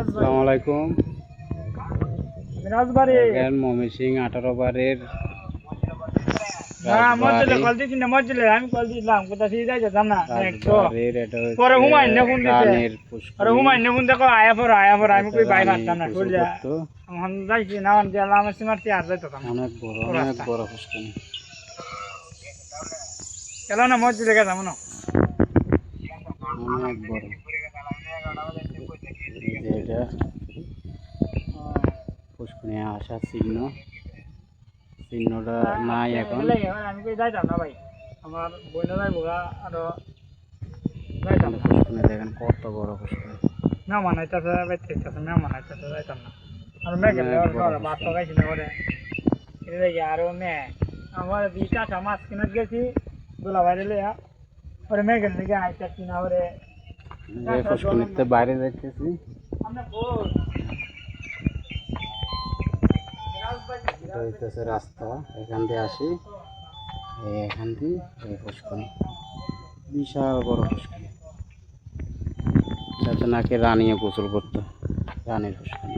আসসালামু আলাইকুম। ময়মনসিংহ 18 বারের আমি কল দিলাম কোথায় যাই যেতাম না পরে হুমায়ুন ফোন দিছে আরে হুমায়ুন ফোন দেখো আয়া পর আমি কই ভাই ভাবতাম না শুনলে এখন যাইছি না গেলাম আমার সিমারটি আর যাইতাম অনেক বড় পুষ্করণী গেল না মসজিদে গেলাম না অনেক বড়। এটা পুষ্করণী আসার চিহ্নটা নাই এখন। আমি কই যাইতাম না ভাই আমার বোন যাইব আরো পুষ্করণী দেখেন কত বড় পুষ্করণী। মেহমান আইতাছে বাইতেছে মেহমান আইতাছে যাইতাম না আর মেঘের ভাত পাকাইছি না ওরে এটা আরো আমার দুইটা মাছ কিনে গেছি দোলা বাইরে লিয়া ওরে মেঘের দিকে আইতাছি না ওরে পুষ্করণীতে বাইরে যাইতেছি। এটা হইতেছে রাস্তা, এখান দিয়ে আসি এখান দিয়ে এই পুষ্করণী বিশাল বড় পুষ্করণী। যাতে নাকি রানীও গোসল করতো, রানীর পুষ্করণী।